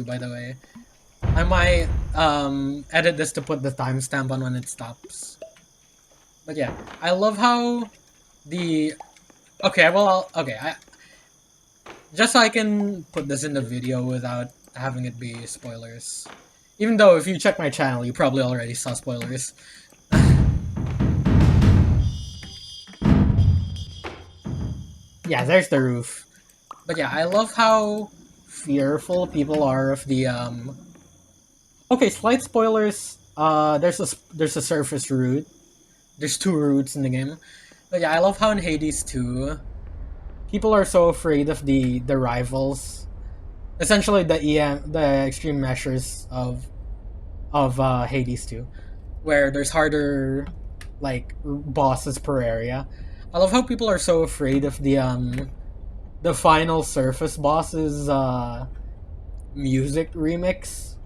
by the way. I might edit this to put the timestamp on when it stops. But yeah, I love how the okay, well, okay, just so I can put this in the video without having it be spoilers. Even though if you check my channel, you probably already saw spoilers. Yeah, there's the roof. But yeah, I love how fearful people are of the okay, slight spoilers. There's a surface route. There's 2 routes in the game. But yeah, I love how in Hades 2, people are so afraid of the rivals. Essentially the extreme measures of Hades 2, where there's harder like bosses per area. I love how people are so afraid of the final surface boss's music remix,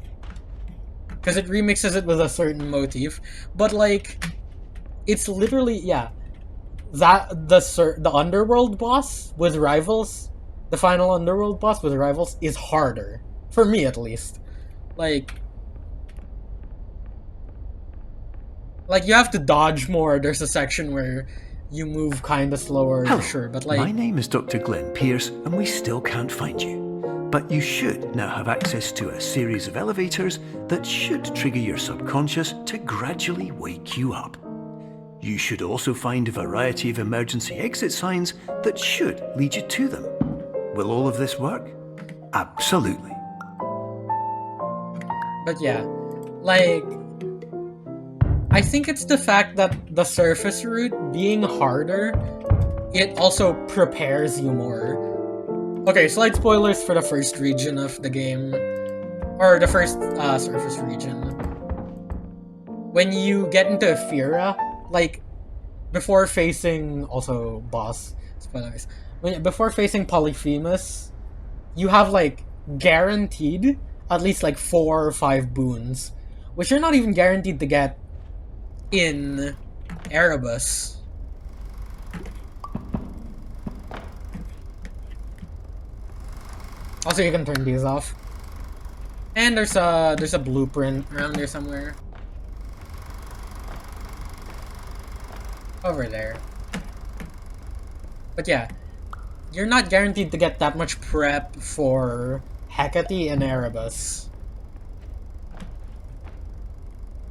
because it remixes it with a certain motif, but like it's literally, yeah, that the underworld boss with rivals, the final underworld boss with rivals is harder for me at least. Like you have to dodge more. There's a section where you move kind of slower. Hello, sure, but like my name is Dr. Glenn Pierce, and we still can't find you. But you should now have access to a series of elevators that should trigger your subconscious to gradually wake you up. You should also find a variety of emergency exit signs that should lead you to them. Will all of this work? Absolutely. But yeah, like I think it's the fact that the surface route being harder, it also prepares you more. Okay, slight spoilers for the first region of the game, or the first surface region. When you get into Ephira, like before facing also boss spoilers, before facing Polyphemus, you have like guaranteed at least like 4 or 5 boons, which you're not even guaranteed to get in Erebus. Also, you can turn these off. And there's a blueprint around there somewhere. Over there. But yeah, you're not guaranteed to get that much prep for Hecate and Erebus.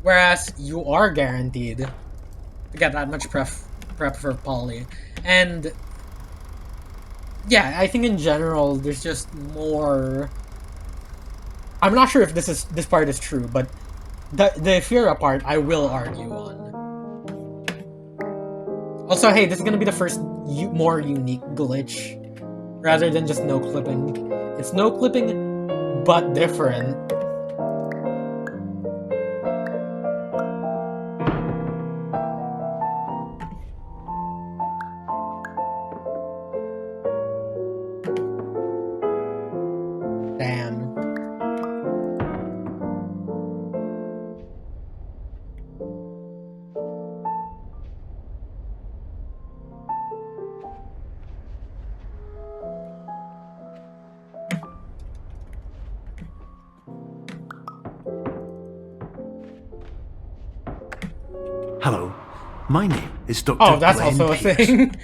Whereas you are guaranteed to get that much prep for Poly. And yeah, I think in general there's just more. I'm not sure if this part is true, but the Ephira part I will argue on. Also, hey, this is gonna be the first more unique glitch, rather than just no clipping. It's no clipping, but different. Damn. Hello, my name is Dr. Oh, that's Glenn also a Pierce. thing.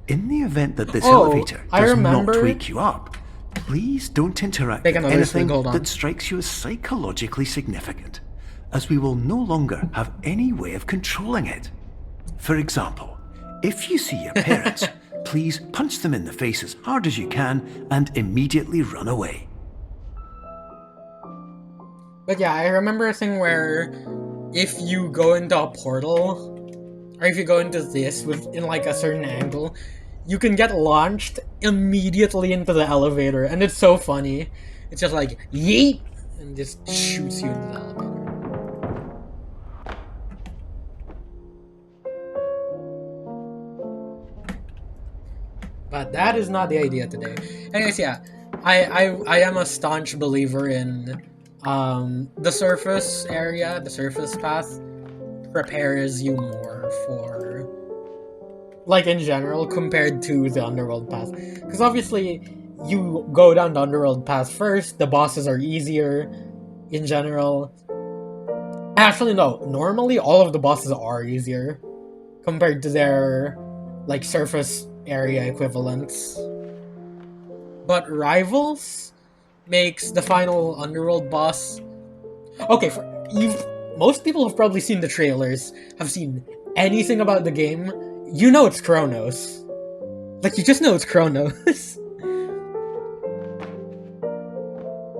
In the event that this elevator I does remember. not wake you up, please don't interact Take with another anything swig, hold on. that strikes you as psychologically significant, as we will no longer have any way of controlling it. For example, if you see your parents, please punch them in the face as hard as you can and immediately run away. But yeah, I remember a thing where if you go into a portal, or if you go into this in like a certain angle, you can get launched immediately into the elevator, and it's so funny. It's just like yeet, and just shoots you into the elevator. But that is not the idea today. Anyways, yeah, I am a staunch believer in the surface area, the surface path prepares you more for, like, in general compared to the underworld path, because obviously you go down the underworld path first. The bosses are easier in general. Actually, no. Normally, all of the bosses are easier compared to their like surface area equivalents. But Rivals makes the final underworld boss. Okay, most people have probably seen the trailers, have seen anything about the game. You know it's Chronos. Like, you just know it's Chronos.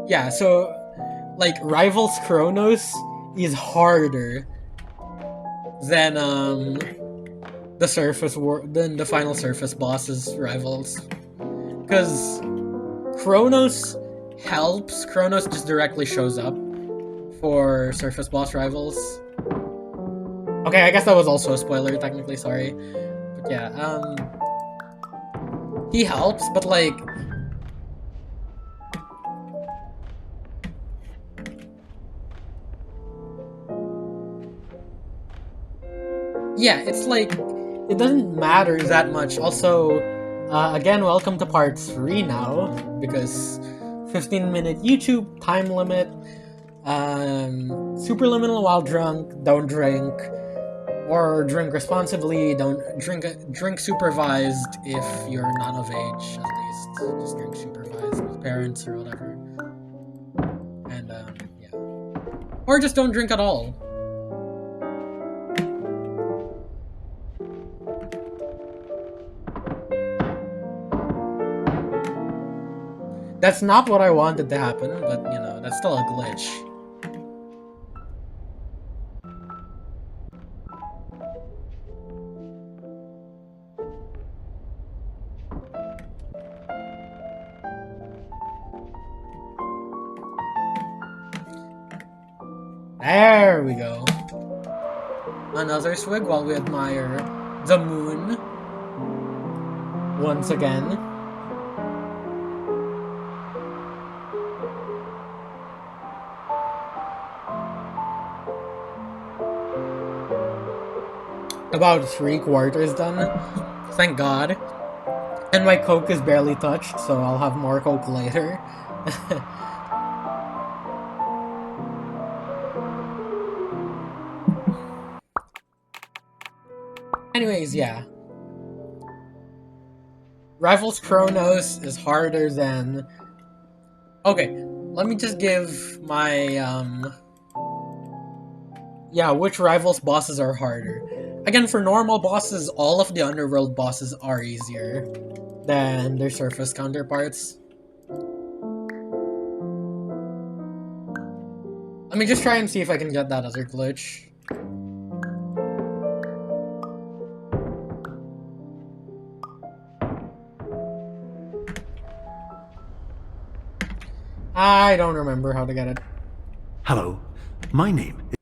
Yeah, so like Rivals Chronos is harder than than the final surface bosses Rivals, because Chronos helps. Chronos just directly shows up for surface boss Rivals. Okay, I guess that was also a spoiler technically, sorry. But yeah, he helps, but like yeah, it's like it doesn't matter that much. Also, again, welcome to part 3 now, because 15-minute YouTube time limit. Superliminal while drunk, don't drink, or drink responsibly. Don't drink supervised if you're not of age, at least. Just drink supervised with parents or whatever. And yeah, or just don't drink at all. That's not what I wanted to happen, but you know, that's still a glitch. There we go. Another swig while we admire the moon once again. About 3/4 done. Thank God. And my Coke is barely touched, so I'll have more Coke later. Anyways, yeah. Rivals Chronos is harder than... Okay, let me just give my, yeah, which Rivals bosses are harder. Again, for normal bosses, all of the Underworld bosses are easier than their surface counterparts. Let me just try and see if I can get that other glitch. I don't remember how to get it. Hello, my name is...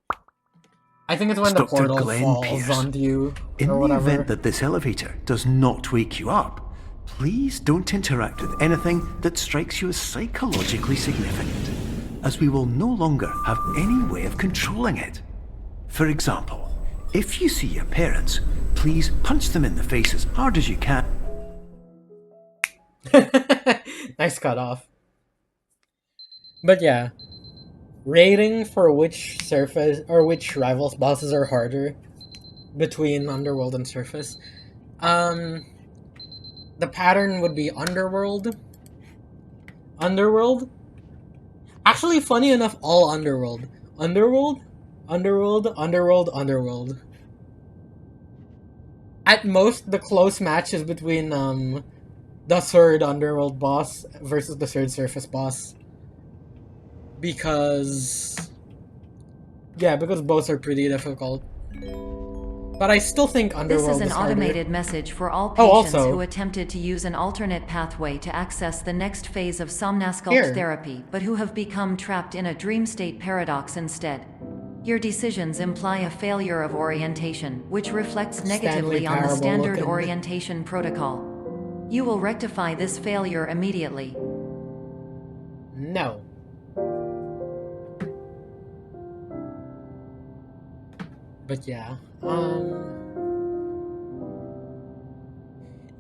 I think it's when the portal falls onto you, in or the whatever. event that this elevator does not wake you up, please don't interact with anything that strikes you as psychologically significant, as we will no longer have any way of controlling it. For example, if you see your parents, please punch them in the face as hard as you can. Nice cutoff. But yeah, rating for which surface or which Rivals bosses are harder between Underworld and Surface. The pattern would be Underworld. Underworld. Actually, funny enough, all Underworld. Underworld, Underworld, Underworld, Underworld. At most, the close match is between the third Underworld boss versus the third Surface boss. Because both are pretty difficult. But I still think Underworld is harder. This is an automated message for all patients who attempted to use an alternate pathway to access the next phase of Somnasculpt therapy, but who have become trapped in a dream state paradox instead. Your decisions imply a failure of orientation, which reflects negatively on the standard orientation protocol. You will rectify this failure immediately. No. But yeah,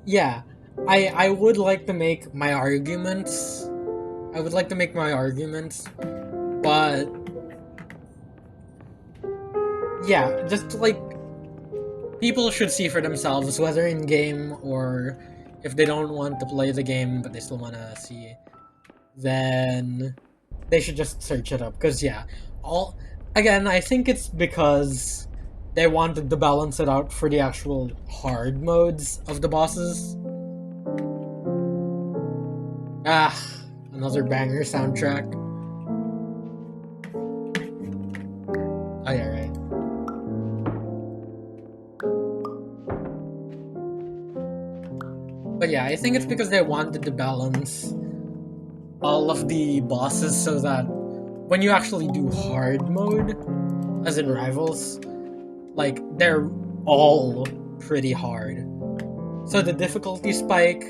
yeah, I would like to make my arguments. But yeah, just like people should see for themselves whether in game or if they don't want to play the game but they still want to see, then they should just search it up. Because yeah, all again, I think it's because they wanted to balance it out for the actual hard modes of the bosses. Ah, another banger soundtrack. Oh yeah, right. But yeah, I think it's because they wanted to balance all of the bosses so that when you actually do hard mode, as in Rivals, like they're all pretty hard. So the difficulty spike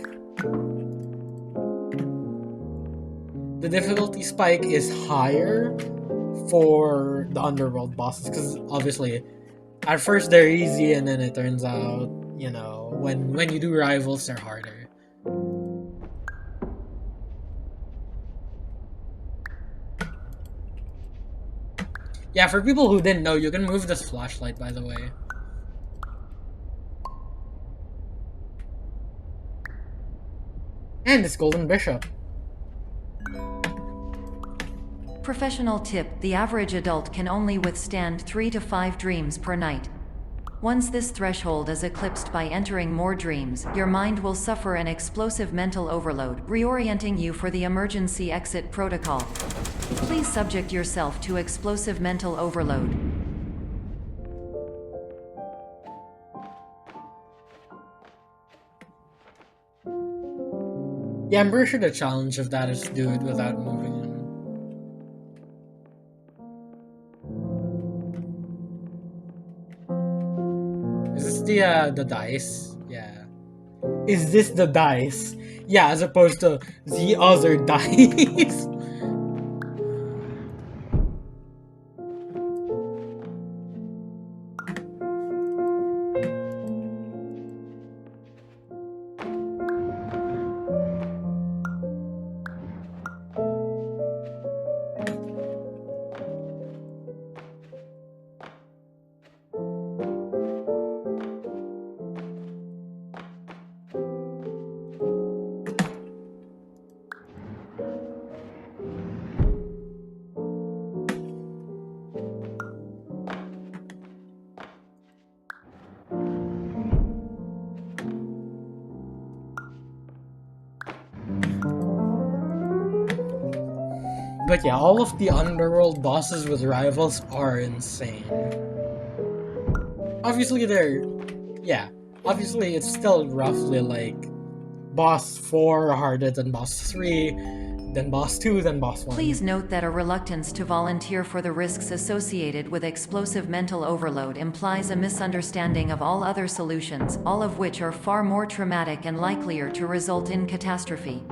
is higher for the underworld bosses because obviously at first they're easy and then it turns out, you know, when you do Rivals they're harder. Yeah, for people who didn't know, you can move this flashlight, by the way. And this golden bishop. Professional tip: the average adult can only withstand 3 to 5 dreams per night. Once this threshold is eclipsed by entering more dreams, your mind will suffer an explosive mental overload, reorienting you for the emergency exit protocol. Please subject yourself to explosive mental overload. Yeah, I'm pretty sure the challenge of that is to do it without moving him. Is this the dice? Yeah. Is this the dice? Yeah, as opposed to the other dice. But yeah, all of the underworld bosses with Rivals are insane. Obviously obviously it's still roughly like boss 4 harder than boss 3, then boss 2, then boss 1. Please note that a reluctance to volunteer for the risks associated with explosive mental overload implies a misunderstanding of all other solutions, all of which are far more traumatic and likelier to result in catastrophe.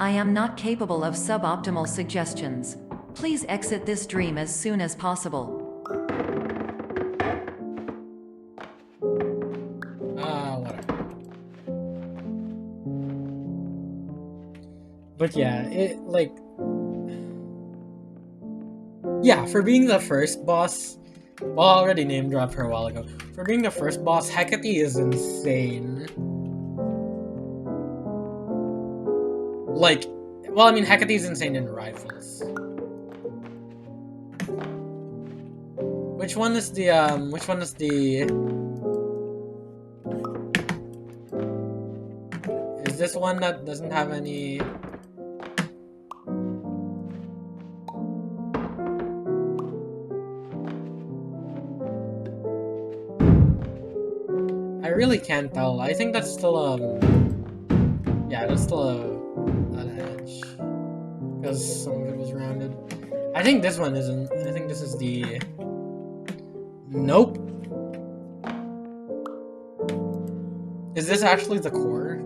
I am not capable of suboptimal suggestions. Please exit this dream as soon as possible. Whatever. But yeah, yeah, for being the first boss, well, I already name dropped her a while ago. For being the first boss, Hecate is insane. Like, well, I mean, Hecate's insane in Rivals. Which one is the, is this one that doesn't have any... I really can't tell. I think that's still, yeah, that's still an edge. Because some of it was rounded. I think this one isn't. I think this is the... Nope. Is this actually the core?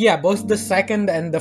yeah, both the second and the